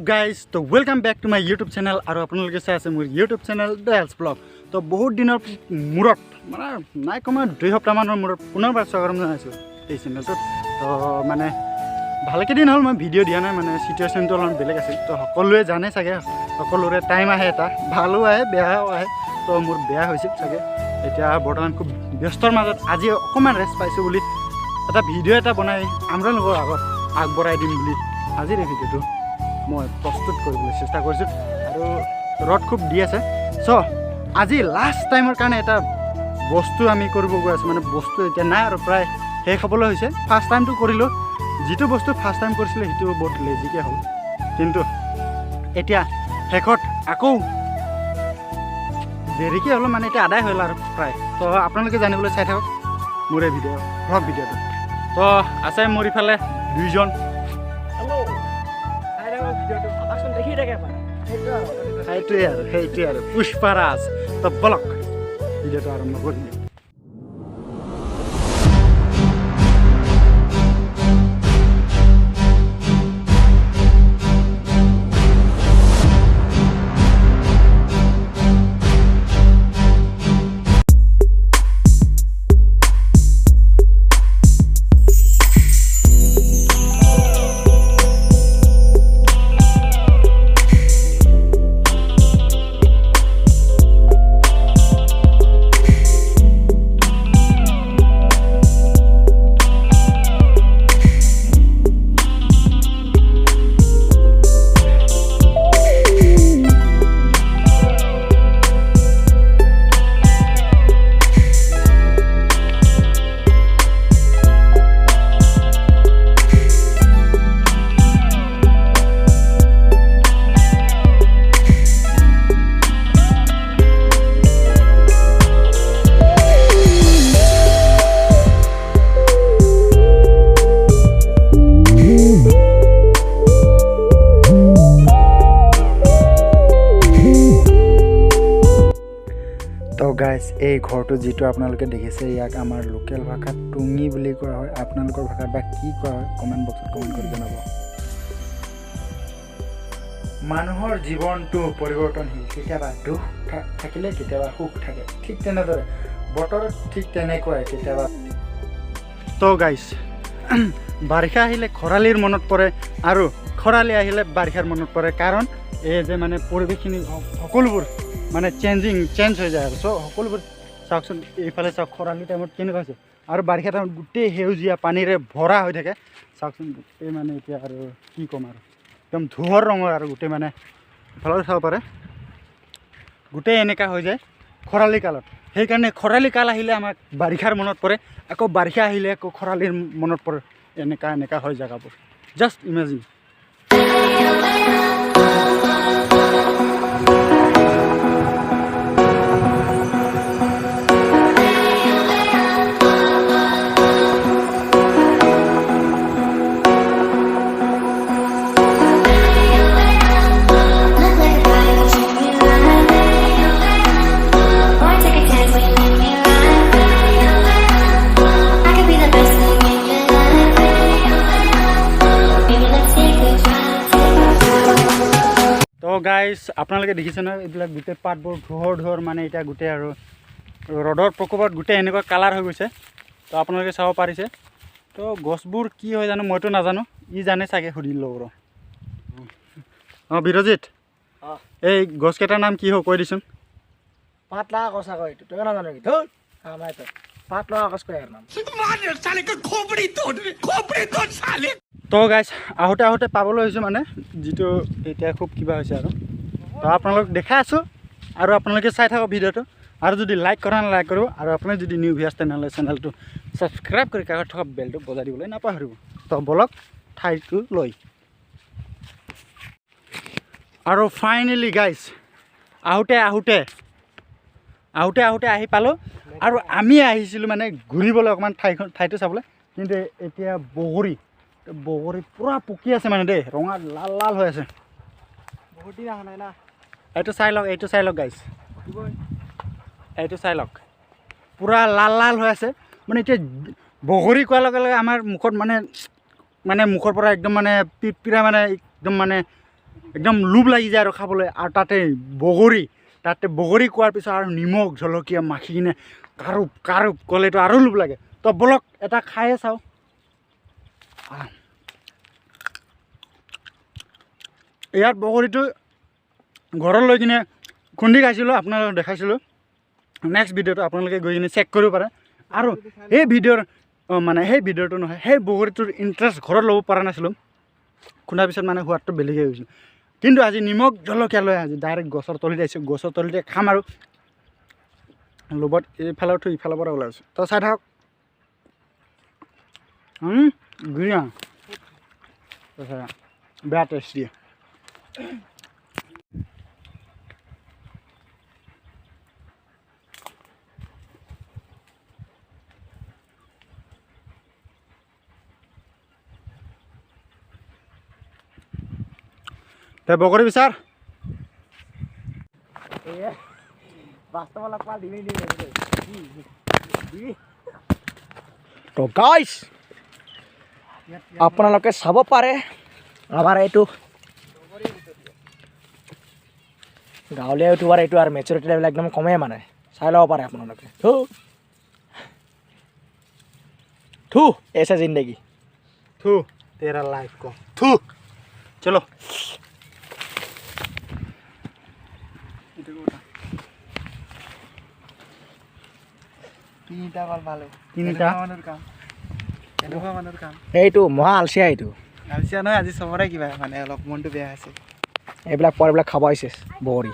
Guys তো welcome back to my YouTube channel আৰু আপোনালোকে চাই আছে মোৰ ইউটিউব চেনেল ডয়ালছ ব্লগ। তো বহুত দিনৰ মূৰত মানে নাই কমেও 2 সপ্তাহমানৰ মূৰত পুনৰবাৰ স্বাগতম জনাইছোঁ এই চেনেলটোত। তো মানে ভালকেইদিন হ'ল মই ভিডিঅ' দিয়া নাই, মানে চিটুৱেশ্যনটো অলপমান বেলেগ আছিল। তো সকলোৱে জানে চাগে, সকলোৰে টাইম আহে, এটা ভালো আহে বেয়াও আহে। তো মোৰ বেয়া হৈছিল চাগে, এতিয়া বৰ্তমান খুব ব্যস্তৰ মাজত আজি অকণমান ৰেষ্ট পাইছোঁ বুলি এটা ভিডিঅ' এটা বনাই আপোনালোকৰ আগত আগবঢ়াই দিম বুলি আজিৰ এই ভিডিঅ'টো মই প্ৰস্তুত কৰিবলৈ চেষ্টা কৰিছোঁ। আৰু ৰ'দ খুব দি আছে। চ' আজি লাষ্ট টাইমৰ কাৰণে এটা বস্তু আমি কৰিব গৈ আছোঁ, মানে বস্তু এতিয়া নাই আৰু প্ৰায় শেষ হ'বলৈ হৈছে। ফাৰ্ষ্ট টাইমটো কৰিলোঁ, যিটো বস্তু ফাৰ্ষ্ট টাইম কৰিছিলোঁ সেইটো বহুত লেজিকৈ হ'ল, কিন্তু এতিয়া শেষত আকৌ দেৰিকৈ হ'লেও মানে এতিয়া আদায় হ'ল আৰু প্ৰায়। তো আপোনালোকে জানিবলৈ চাই থাকক মোৰ এই ভ্লগ ভিডিঅ'টো। তো আছে মোৰ ইফালে দুইজন, সেইটোৱে আৰু পুষ্পাৰাজ। তো বলক ভিডিঅ'টো আৰম্ভ কৰিম। তো গাইজ এই ঘৰটো যিটো আপোনালোকে দেখিছে, ইয়াক আমাৰ লোকেল ভাষাত টুঙি বুলি কোৱা হয়। আপোনালোকৰ ভাষাত বা কি কোৱা হয় কমেণ্ট বক্সত কমেণ্ট কৰি জনাব। মানুহৰ জীৱনটো পৰিৱৰ্তনশীল, কেতিয়াবা দুখ থাকিলে কেতিয়াবা সুখ থাকে, ঠিক তেনেদৰে বতৰ ঠিক তেনেকুৱাই কেতিয়াবা। তো গাইজ বাৰিষা আহিলে খৰালিৰ মনত পৰে আৰু খৰালি আহিলে বাৰিষাৰ মনত পৰে, কাৰণ এই যে মানে পৰিৱেশখিনি সকলোবোৰ মানে চেঞ্জ হৈ যায় আৰু। চ' সকলোবোৰ চাওকচোন, এইফালে চাওক খৰালি টাইমত কেনেকুৱা হৈছে, আৰু বাৰিষা টাইমত গোটেই সেউজীয়া পানীৰে ভৰা হৈ থাকে। চাওকচোন গোটেই মানে এতিয়া আৰু কি ক'ম আৰু একদম ধূসৰ ৰঙৰ আৰু গোটেই মানে ভালদৰে চাব পাৰে, গোটেই এনেকুৱা হৈ যায় খৰালি কালত। সেইকাৰণে খৰালি কাল আহিলে আমাক বাৰিষাৰ মনত পৰে, আকৌ বাৰিষা আহিলে আকৌ খৰালিৰ মনত পৰে। এনেকুৱা হয় জেগাবোৰ, জাষ্ট ইমেজিন। গাইজ আপোনালোকে দেখিছে নহয়, এইবিলাক গোটেই পাতবোৰ ধোহৰ মানে এতিয়া গোটেই আৰু ৰ'দৰ প্ৰকোপত গোটেই এনেকুৱা কালাৰ হৈ গৈছে। তো আপোনালোকে চাব পাৰিছে। তো গছবোৰ কি হয় জানো, মইতো নাজানো, ই জানে চাগে, সুধি লওঁ ৰ। অঁ বিৰজিত, এই গছকেইটাৰ নাম কি হয় কৈ দিচোন। পাত লগা গছ আকৌ এইটো, তই নাজানো কি? ধৰ পাত লগা গছ কয় নাম। তো গাইজ আহোঁতে পাবলৈ হৈছোঁ, মানে যিটো এতিয়া খুব কিবা হৈছে আৰু। তো আপোনালোক দেখাই আছোঁ আৰু আপোনালোকে চাই থাকক ভিডিঅ'টো। আৰু যদি লাইক কৰা নাই লাইক কৰিব, আৰু আপুনি যদি নিউ ভিউৱাৰ্ছ তেনেহ'লে চেনেলটো ছাবস্ক্ৰাইব কৰি কাষত থকা বেলটো বজাই দিবলৈ নাপাহৰিব। তো বলক ঠাইটো লৈ। আৰু ফাইনেলি গাইজ আহোঁতে আহি পালোঁ, আৰু আমি আহিছিলোঁ মানে ঘূৰিবলৈ অকণমান ঠাইটো চাবলৈ। কিন্তু এতিয়া বগৰী পূৰা পকি আছে মানে দেই, ৰঙা লাল হৈ আছে। বহুত দিন অহা নাই না। এইটো চাই লওক গাইজ, এইটো চাই লওক, পূৰা লাল হৈ আছে। মানে এতিয়া বগৰী কোৱাৰ লগে লগে আমাৰ মুখত মানে মুখৰ পৰা একদম মানে পিৰপিৰা, মানে একদম মানে একদম লোভ লাগি যায় আৰু খাবলৈ আৰু তাতে বগৰী কোৱাৰ পিছত আৰু নিমখ জলকীয়া মাখি কিনে কাৰুপ ক'লেতো আৰু লোভ লাগে তো বলক এটা খায়ে চাওঁ ইয়াত বগৰীটো ঘৰত লৈ কিনে খুন্দি খাইছিলোঁ আপোনালোকক দেখাইছিলোঁ নেক্সট ভিডিঅ'টো আপোনালোকে গৈ কিনে চেক কৰিব পাৰে আৰু সেই ভিডিঅ'টো নহয় সেই বগৰীটোৰ ইণ্টাৰেষ্ট ঘৰত ল'ব পৰা নাছিলোঁ খুন্দাৰ পিছত মানে সোৱাদটো বেলেগেই হৈছিল কিন্তু আজি নিমখ জলকীয়া লৈ আজি ডাইৰেক্ট গছৰ তলিত আহিছোঁ গছৰ তলিতে খাম আৰু লোভত এইফালৰ থৈ ইফালৰ পৰা ওলাইছোঁ তো চাই থাকক ঘূৰিয়া বেয়া টেষ্ট দিয়ে তে বগৰী বিচাৰ তো গাইছ আপোনালোকে চাব পাৰে আমাৰ এইটো গাঁৱলীয়া ইউটিউবাৰ এইটো আৰু মেচুৰিটি লেভেল একদম কমেই মানে চাই ল'ব পাৰে আপোনালোকে থু ऐसा जिंदगी थू तेरा लाइफ को थू चलो এইটো মহা আলচিয়া এইটো আলচিয়া নহয় আজি চবৰে কিবা মানে অলপ মনটো বেয়া আছে এইবিলাক পৰবিলাক খাব আহিছে বগৰী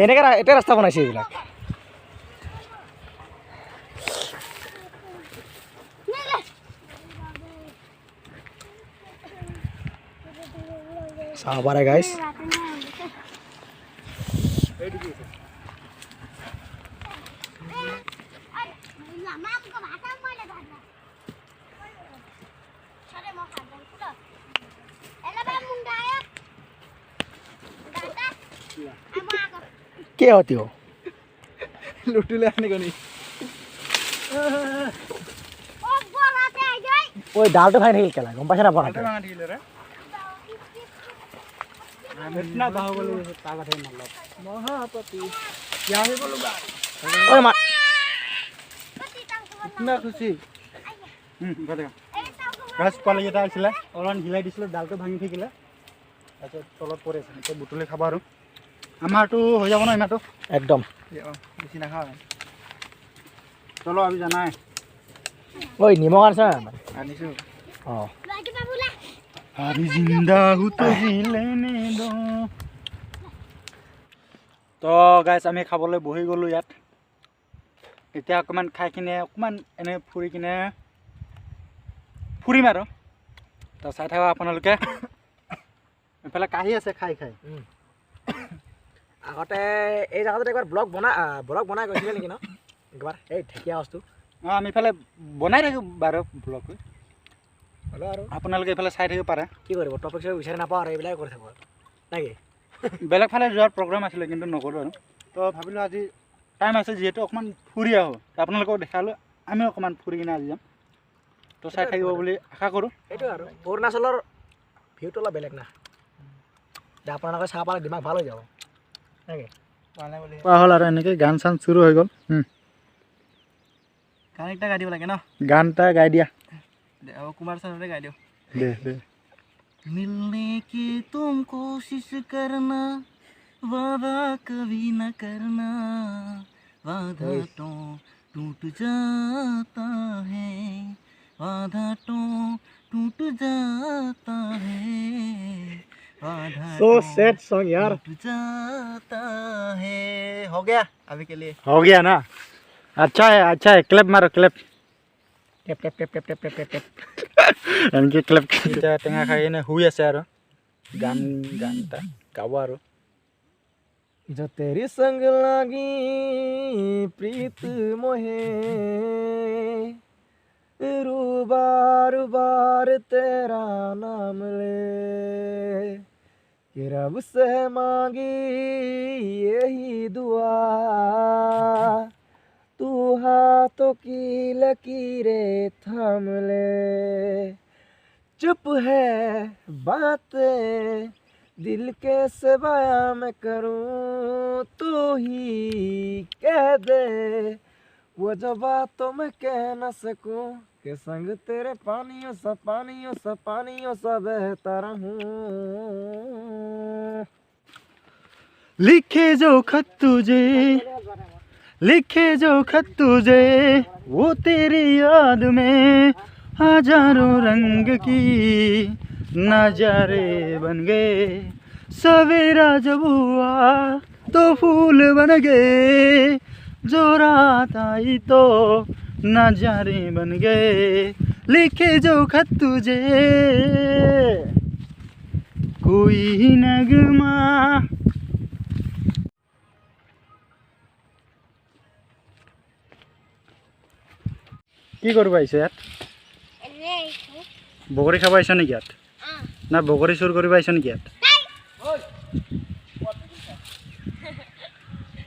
এনেকৈ এতিয়া ৰাস্তা বনাইছে এইবিলাক চাব পাৰে গাইছ क्या होती हो লুটুলে আনি কনি ওই ডালটো খাই থাকিল কেলা গম পাইছে না বনাতে इतना बाहुबली ताकत है मतलब মহাপতি क्या है बोलो बा ওই মা इतना खुशी बताओ গাছ পালে এটা আছিলে অলমান হিলাই দিছিলে ডালটো ভাঙি থাকিলে তাৰপিছত তলত পৰি আছে এতিয়া বুটলি খাব আৰু আমাৰটো হৈ যাব ন ইমানটো একদম বেছি নাখাওঁ চলো আমি জানাই ওই নিমখ আনছ আনিছোঁ অঁ अभी जिंदा हूँ तो जी लेने दो তো গাইছ আমি খাবলৈ বহি গ'লোঁ ইয়াত এতিয়া অকণমান খাই কিনে অকণমান এনে ফুৰি কিনে ফুৰিম আৰু তো চাই থাকক আপোনালোকে এইফালে কাহি আছে খাই আগতে এই জেগাটোত একবাৰ ব্লগ বনাই গৈছিলে নেকি ন একবাৰ এই ঢেকীয়া বস্তু অঁ আমি এইফালে বনাই থাকোঁ বাৰু ব্লগটো হ'লেও আৰু আপোনালোকে এইফালে চাই থাকিব পাৰে কি কৰিব টপিক চপিক বিচাৰি নাপাওঁ আৰু এইবিলাকে কৰি থাকোঁ আৰু নেকি বেলেগ ফালে যোৱাৰ প্ৰগ্ৰাম আছিলে কিন্তু নগ'লোঁ আৰু তো ভাবিলোঁ আজি টাইম আছে যিহেতু অকণমান ফুৰি আহোঁ আপোনালোকক দেখালোঁ আমি অকণমান ফুৰি কিনে আজি যাম তো চাই থাকিব বুলি আশা কৰোঁ সেইটোৱে আৰু অৰুণাচলৰ ভিউটো অলপ বেলেগ না আপোনালোকে চাহ পালে দিমাগ ভাল হৈ যাব নেকি পালে বুলি পোৱা হ'ল আৰু এনেকৈ গান চান চুৰু হৈ গ'ল গান একটা গাই দিব লাগে ন গান এটা গাই দিয়া কুমাৰ চানৰে গাই দিওঁ দে मिलने की तुम कोशिश करना वादा कभी न करना वादा तो टूट जाता है वादा तो टूट जाता है वादा सो सैड सॉन्ग यार टूट जाता है हो गया अभी के लिए हो गया ना अच्छा है क्लैप मारो क्लैप টেপ টেপ টেপ টেপ টেপ টেপ টেপ টেপ এনেকৈ ক্লैप এতিয়া টেঙা খাই কিনে শুই আছে আৰু গান এটা গাব আৰু जो तेरी संग लागी प्रीत मोहे रूबार बार तेरा नाम ले कि रब से मांगी यही दुआ तू हाथों की लकीरें थाम ले, चुप है बातें दिल के से बयां मैं करूं, तू ही कह दे वो जो बातों मैं कह न सकूं, के संग तेरे पानियों सा बहता रहूं। लिखे जो खत तुझे, लिखे जो खत तुझे, वो तेरी याद में हजारों रंग की नजारे बन गए। सवेरा जब हुआ तो फूल बन गए, जो रात आई तो नजारे बन गए। लिखे जो खत तुझे कोई नगमा। কি কৰিব আহিছে ইয়াত? বগৰী খাব আহিছ নেকি ইয়াত? না বগৰী চুৰ কৰিব আহিছ নেকি ইয়াত?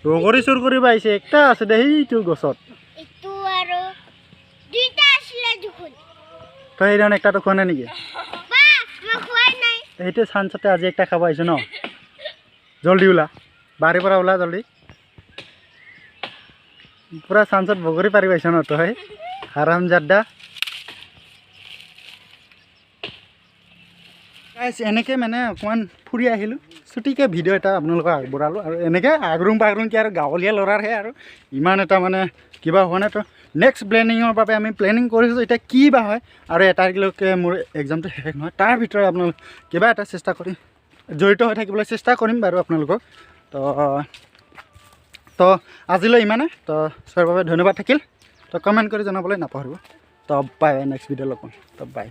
বগৰী চুৰ কৰিব আহিছে, একটা আছে দে সেইটো গছত। তই সেইদিনা একটাটো খোৱা নাই নেকি? সেইটো চান্সতে আজি একটা খাব আহিছ ন? জলদি ওলা, বাৰীৰ পৰা ওলা জলদি। পুৰা চান্সত বগৰী পাৰিব আহিছ ন তই? হাৰামজাদা। এনেকৈ মানে অকণমান ফুৰি আহিলোঁ, ছুটিকৈ ভিডিঅ' এটা আপোনালোকক আগবঢ়ালোঁ। আৰু এনেকৈ আগৰুং পাগৰুংকৈ আৰু গাঁৱলীয়া ল'ৰাৰহে আৰু ইমান এটা মানে কিবা হোৱা নাই। তো নেক্সট প্লেনিঙৰ বাবে আমি প্লেনিং কৰিছোঁ, এতিয়া কি বা হয়। আৰু এটালৈকে মোৰ এক্সামটো শেষ নহয়, তাৰ ভিতৰত আপোনালোক কিবা এটা চেষ্টা কৰিম, জড়িত হৈ থাকিবলৈ চেষ্টা কৰিম বাৰু আপোনালোকক। তো আজিলৈ ইমানে। তো চোৱাৰ বাবে ধন্যবাদ থাকিল। তো কমেণ্ট কৰি জনাবলৈ নাপাহৰিব। তো বাই, নেক্সট ভিডিঅ' লগ পাম। তো বাই।